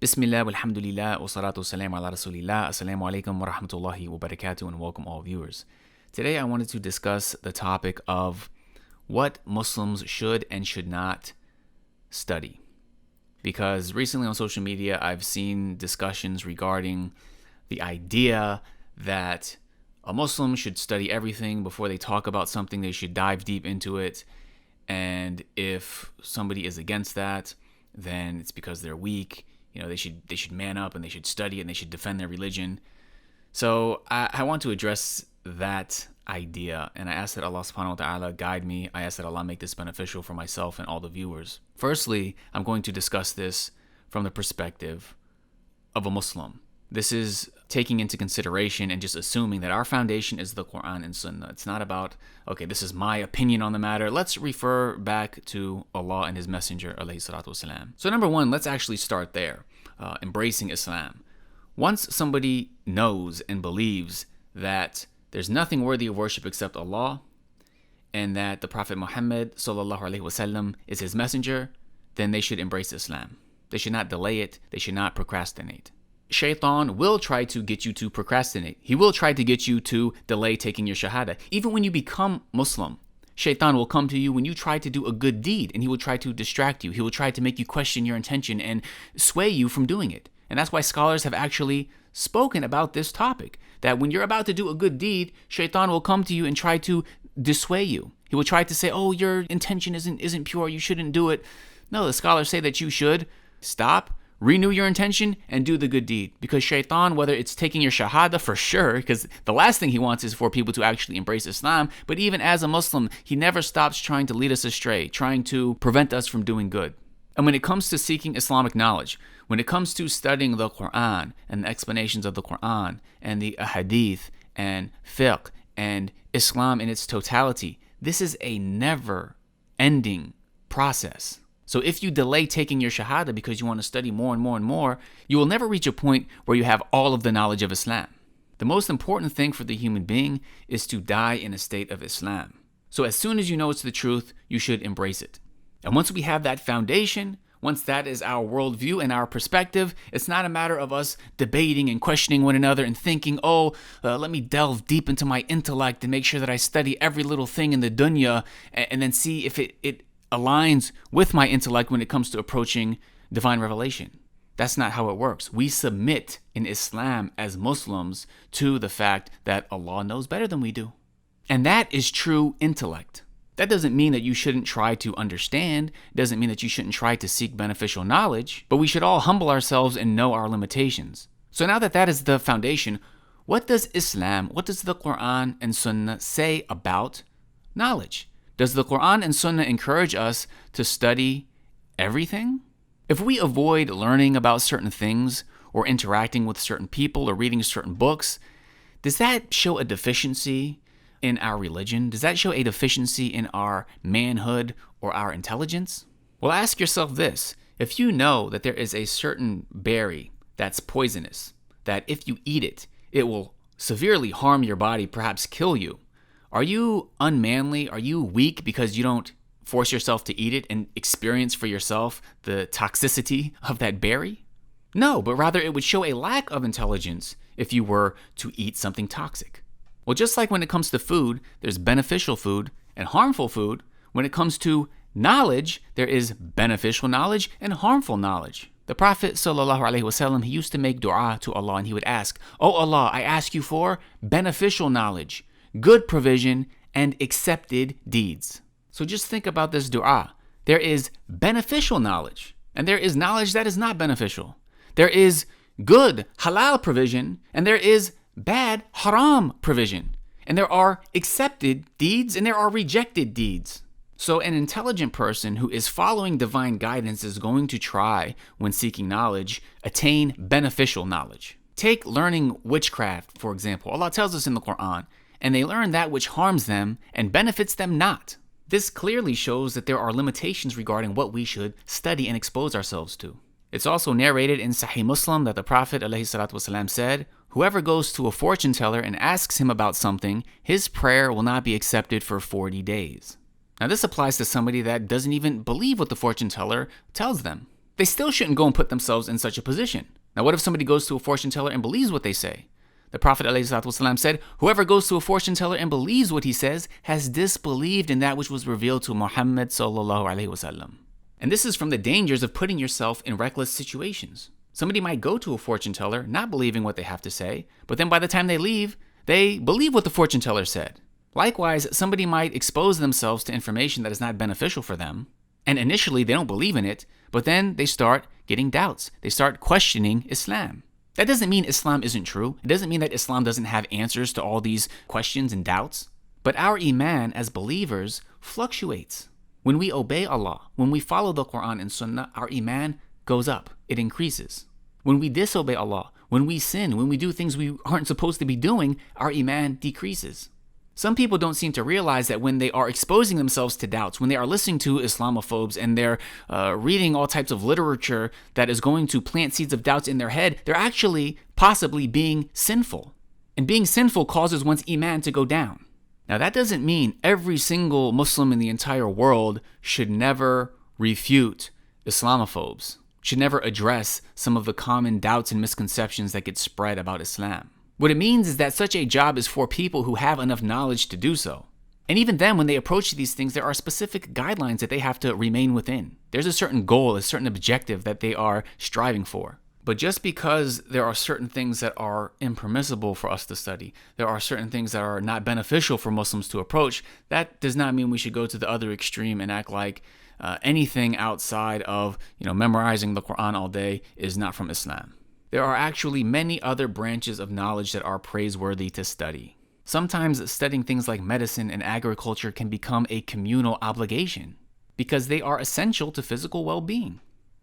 Bismillah, walhamdulillah, wa salatu wassalam ala rasulillah. Assalamu alaikum wa rahmatullahi wa barakatuh, and welcome all viewers. Today I wanted to discuss the topic of what Muslims should and should not study. Because recently on social media I've seen discussions regarding the idea that a Muslim should study everything before they talk about something. They should dive deep into it. And if somebody is against that, then it's because they're weak. You know, they should man up and they should study and they should defend their religion. So I want to address that idea, and I ask that Allah subhanahu wa ta'ala guide me. I ask that Allah make this beneficial for myself and all the viewers. Firstly, I'm going to discuss this from the perspective of a Muslim. This is taking into consideration and just assuming that our foundation is the Quran and Sunnah. It's not about, okay, this is my opinion on the matter. Let's refer back to Allah and His Messenger, alayhi salatu wasalam. So number one, let's actually start there, embracing Islam. Once somebody knows and believes that there's nothing worthy of worship except Allah, and that the Prophet Muhammad sallallahu alaihi wasallam is his messenger, then they should embrace Islam. They should not delay it. They should not procrastinate. Shaitan will try to get you to procrastinate. He will try to get you to delay taking your shahada. Even when you become Muslim, Shaitan will come to you when you try to do a good deed, and he will try to distract you. He will try to make you question your intention and sway you from doing it. And that's why scholars have actually spoken about this topic, that when you're about to do a good deed, Shaitan will come to you and try to dissuade you. He will try to say, oh, your intention isn't pure, you shouldn't do it. No, the scholars say that you should stop, renew your intention, and do the good deed. Because Shaitan, whether it's taking your shahada for sure, because the last thing he wants is for people to actually embrace Islam, but even as a Muslim, he never stops trying to lead us astray, trying to prevent us from doing good. And when it comes to seeking Islamic knowledge, when it comes to studying the Quran and the explanations of the Quran and the ahadith and fiqh and Islam in its totality, this is a never-ending process. So if you delay taking your shahada because you want to study more and more and more, you will never reach a point where you have all of the knowledge of Islam. The most important thing for the human being is to die in a state of Islam. So as soon as you know it's the truth, you should embrace it. And once we have that foundation, once that is our worldview and our perspective, it's not a matter of us debating and questioning one another and thinking, let me delve deep into my intellect and make sure that I study every little thing in the dunya and then see if it aligns with my intellect when it comes to approaching divine revelation. That's not how it works. We submit in Islam as Muslims to the fact that Allah knows better than we do. And that is true intellect. That doesn't mean that you shouldn't try to understand. It doesn't mean that you shouldn't try to seek beneficial knowledge, but we should all humble ourselves and know our limitations. So now that is the foundation, what does Islam, what does the Quran and Sunnah say about knowledge? Does the Quran and Sunnah encourage us to study everything? If we avoid learning about certain things or interacting with certain people or reading certain books, does that show a deficiency in our religion? Does that show a deficiency in our manhood or our intelligence? Well, ask yourself this. If you know that there is a certain berry that's poisonous, that if you eat it, it will severely harm your body, perhaps kill you, are you unmanly? Are you weak because you don't force yourself to eat it and experience for yourself the toxicity of that berry? No, but rather it would show a lack of intelligence if you were to eat something toxic. Well, just like when it comes to food, there's beneficial food and harmful food. When it comes to knowledge, there is beneficial knowledge and harmful knowledge. The Prophet sallallahu alaihi wasallam, he used to make dua to Allah and he would ask, "Oh Allah, I ask you for beneficial knowledge, good provision, and accepted deeds." So just think about this dua. There is beneficial knowledge, and there is knowledge that is not beneficial. There is good halal provision, and there is bad haram provision. And there are accepted deeds, and there are rejected deeds. So an intelligent person who is following divine guidance is going to try, when seeking knowledge, attain beneficial knowledge. Take learning witchcraft, for example. Allah tells us in the Quran, and they learn that which harms them and benefits them not. This clearly shows that there are limitations regarding what we should study and expose ourselves to. It's also narrated in Sahih Muslim that the Prophet ﷺ said, "Whoever goes to a fortune teller and asks him about something, his prayer will not be accepted for 40 days. Now this applies to somebody that doesn't even believe what the fortune teller tells them. they still shouldn't go and put themselves in such a position. Now, what if somebody goes to a fortune teller and believes what they say? The Prophet ﷺ said, whoever goes to a fortune teller and believes what he says has disbelieved in that which was revealed to Muhammad ﷺ. And this is from the dangers of putting yourself in reckless situations. Somebody might go to a fortune teller not believing what they have to say, but then by the time they leave, they believe what the fortune teller said. Likewise, somebody might expose themselves to information that is not beneficial for them, and initially they don't believe in it, but then they start getting doubts. They start questioning Islam. That doesn't mean Islam isn't true. It doesn't mean that Islam doesn't have answers to all these questions and doubts. But our iman as believers fluctuates. When we obey Allah, when we follow the Quran and Sunnah, our iman goes up. It increases. When we disobey Allah, when we sin, when we do things we aren't supposed to be doing, our iman decreases. Some people don't seem to realize that when they are exposing themselves to doubts, when they are listening to Islamophobes and they're reading all types of literature that is going to plant seeds of doubts in their head, they're actually possibly being sinful. And being sinful causes one's iman to go down. Now, that doesn't mean every single Muslim in the entire world should never refute Islamophobes, should never address some of the common doubts and misconceptions that get spread about Islam. What it means is that such a job is for people who have enough knowledge to do so. And even then, when they approach these things, there are specific guidelines that they have to remain within. There's a certain goal, a certain objective that they are striving for. But just because there are certain things that are impermissible for us to study, there are certain things that are not beneficial for Muslims to approach, that does not mean we should go to the other extreme and act like anything outside of memorizing the Quran all day is not from Islam. There are actually many other branches of knowledge that are praiseworthy to study. Sometimes studying things like medicine and agriculture can become a communal obligation because they are essential to physical well-being.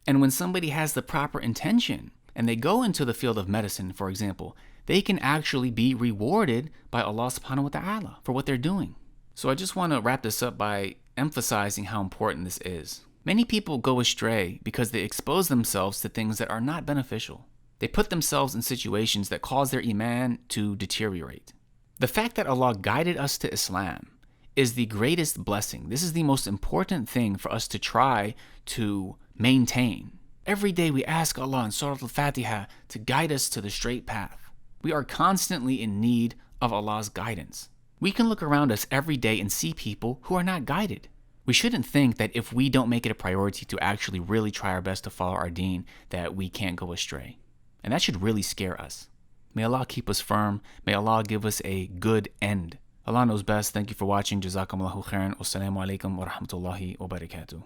And when somebody has the proper intention and they go into the field of medicine, for example, they can actually be rewarded by Allah subhanahu wa ta'ala for what they're doing. So I just want to wrap this up by emphasizing how important this is. Many people go astray because they expose themselves to things that are not beneficial. They put themselves in situations that cause their iman to deteriorate. The fact that Allah guided us to Islam is the greatest blessing. This is the most important thing for us to try to maintain. Every day we ask Allah in Surah Al-Fatiha to guide us to the straight path. We are constantly in need of Allah's guidance. We can look around us every day and see people who are not guided. We shouldn't think that if we don't make it a priority to actually really try our best to follow our deen, that we can't go astray. And that should really scare us. May Allah keep us firm. May Allah give us a good end. Allah knows best. Thank you for watching. Jazakumullahu khairan. Wassalamu alaikum wa rahmatullahi wa barakatuh.